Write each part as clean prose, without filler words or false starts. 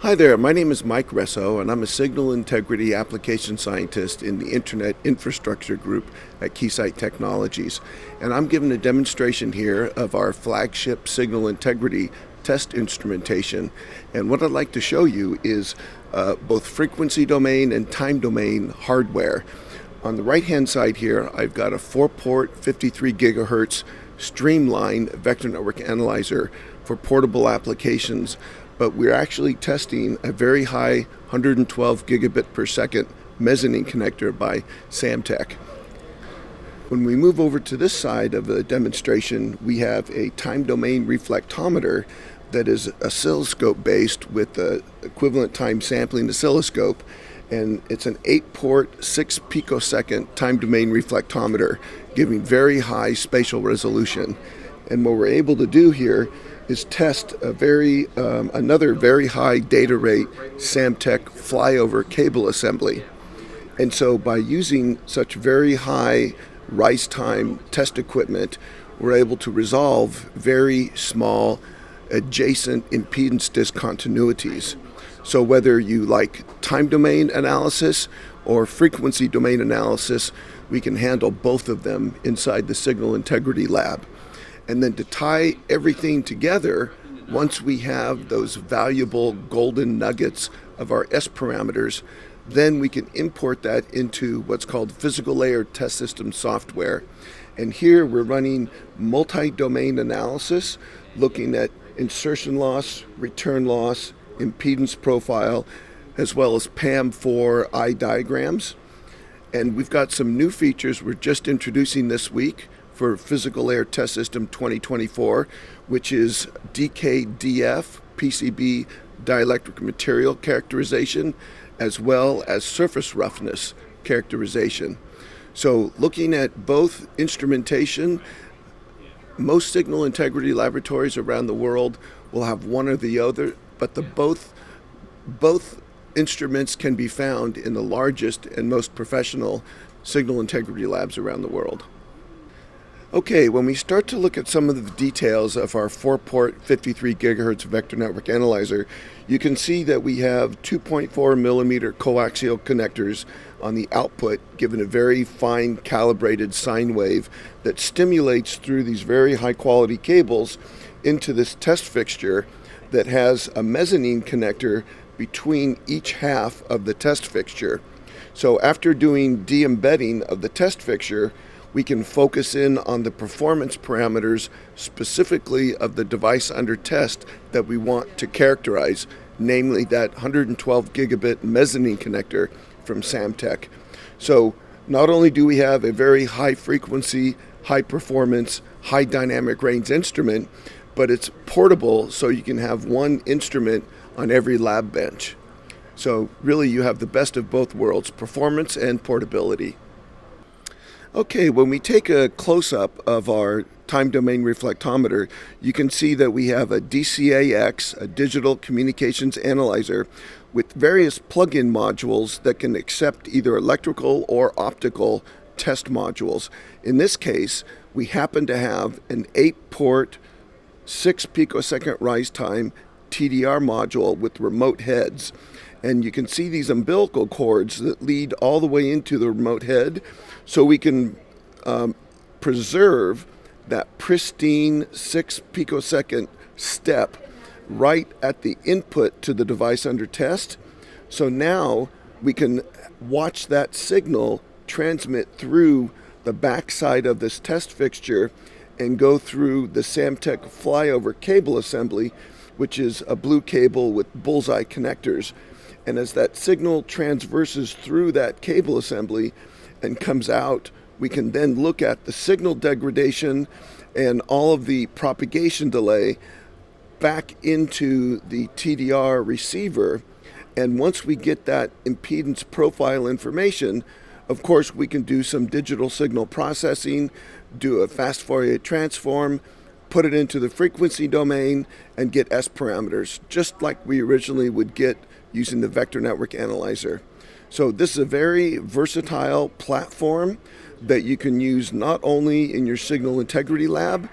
Hi there, my name is Mike Resso, and I'm a signal integrity application scientist in the Internet Infrastructure Group at Keysight Technologies. And I'm giving a demonstration here of our flagship signal integrity test instrumentation. And what I'd like to show you is both frequency domain and time domain hardware. On the right-hand side here, I've got a 4-port 53 gigahertz streamline vector network analyzer for portable applications, but we're actually testing a very high 112 gigabit per second mezzanine connector by Samtec. When we move over to this side of the demonstration, we have a time domain reflectometer that is oscilloscope based with the equivalent time sampling oscilloscope, and it's an 8-port 6 picosecond time domain reflectometer giving very high spatial resolution. And what we're able to do here is test another very high data rate Samtec flyover cable assembly. And so by using such very high rise time test equipment, we're able to resolve very small adjacent impedance discontinuities. So whether you like time domain analysis or frequency domain analysis, we can handle both of them inside the Signal Integrity Lab. And then to tie everything together, once we have those valuable golden nuggets of our S parameters, then we can import that into what's called physical layer test system software. And here we're running multi-domain analysis, looking at insertion loss, return loss, impedance profile, as well as PAM4 eye diagrams. And we've got some new features we're just introducing this week for Physical Layer Test System 2024, which is DKDF, PCB dielectric material characterization, as well as surface roughness characterization. So looking at both instrumentation, most signal integrity laboratories around the world will have one or the other, but both instruments can be found in the largest and most professional signal integrity labs around the world. Okay, when we start to look at some of the details of our 4-port 53 gigahertz vector network analyzer, you can see that we have 2.4 millimeter coaxial connectors on the output, given a very fine calibrated sine wave that stimulates through these very high quality cables into this test fixture that has a mezzanine connector between each half of the test fixture. So after doing de-embedding of the test fixture, we can focus in on the performance parameters specifically of the device under test that we want to characterize, namely that 112 gigabit mezzanine connector from Samtec. So not only do we have a very high frequency, high performance, high dynamic range instrument, but it's portable, so you can have one instrument on every lab bench. So really you have the best of both worlds, performance and portability. Okay, when we take a close-up of our time domain reflectometer, you can see that we have a DCAX, a digital communications analyzer, with various plug-in modules that can accept either electrical or optical test modules. In this case, we happen to have an 8-port, 6 picosecond rise time TDR module with remote heads. And you can see these umbilical cords that lead all the way into the remote head, so we can preserve that pristine 6 picosecond step right at the input to the device under test. So now we can watch that signal transmit through the backside of this test fixture and go through the Samtec flyover cable assembly, which is a blue cable with bullseye connectors. And as that signal transverses through that cable assembly and comes out, we can then look at the signal degradation and all of the propagation delay back into the TDR receiver. And once we get that impedance profile information, of course, we can do some digital signal processing, do a fast Fourier transform, put it into the frequency domain, and get S parameters, just like we originally would get using the vector network analyzer. So this is a very versatile platform that you can use not only in your signal integrity lab,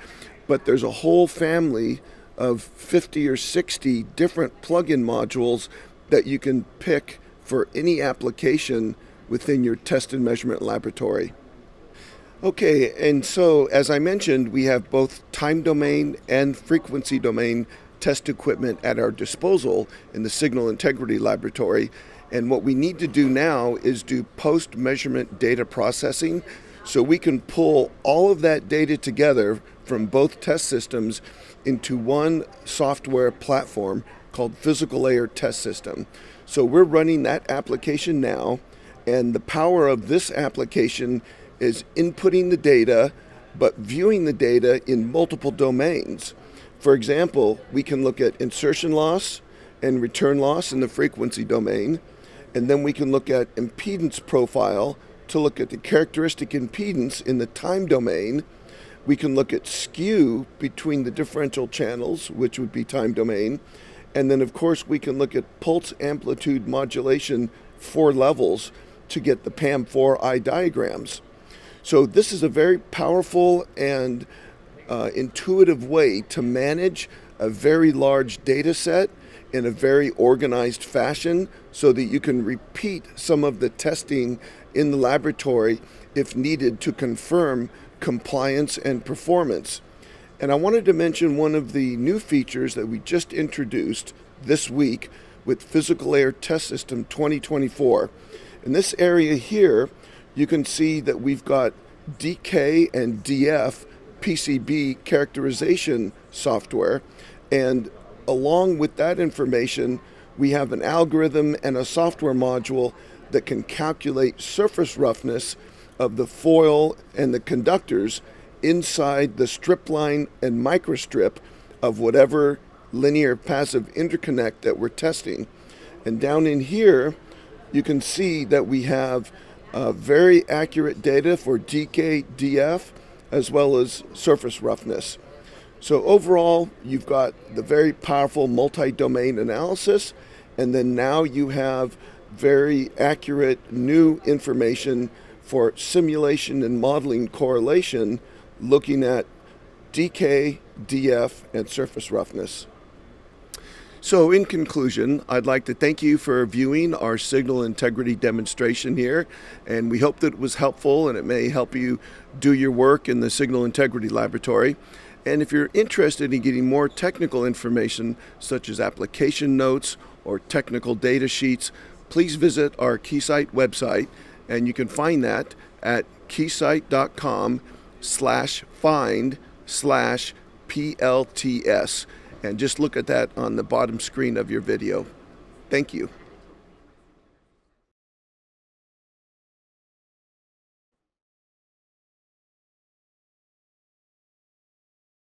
but there's a whole family of 50 or 60 different plugin modules that you can pick for any application within your test and measurement laboratory. Okay, and so as I mentioned, we have both time domain and frequency domain test equipment at our disposal in the Signal Integrity Laboratory. And what we need to do now is do post-measurement data processing so we can pull all of that data together from both test systems into one software platform called Physical Layer Test System. So we're running that application now, and the power of this application is inputting the data, but viewing the data in multiple domains. For example, we can look at insertion loss and return loss in the frequency domain, and then we can look at impedance profile to look at the characteristic impedance in the time domain. We can look at skew between the differential channels, which would be time domain, and then of course we can look at pulse amplitude modulation for levels to get the PAM4I diagrams. So this is a very powerful and intuitive way to manage a very large data set in a very organized fashion so that you can repeat some of the testing in the laboratory if needed to confirm compliance and performance. And I wanted to mention one of the new features that we just introduced this week with Physical Layer Test System 2024. In this area here, you can see that we've got DK and DF PCB characterization software, and along with that information, we have an algorithm and a software module that can calculate surface roughness of the foil and the conductors inside the strip line and microstrip of whatever linear passive interconnect that we're testing. And down in here, you can see that we have very accurate data for DK, DF, as well as surface roughness. So overall, you've got the very powerful multi-domain analysis, and then now you have very accurate new information for simulation and modeling correlation, looking at DK, DF, and surface roughness. So in conclusion, I'd like to thank you for viewing our signal integrity demonstration here, and we hope that it was helpful and it may help you do your work in the Signal Integrity Laboratory. And if you're interested in getting more technical information, such as application notes or technical data sheets, please visit our Keysight website, and you can find that at keysight.com/find/PLTS. And just look at that on the bottom screen of your video. Thank you.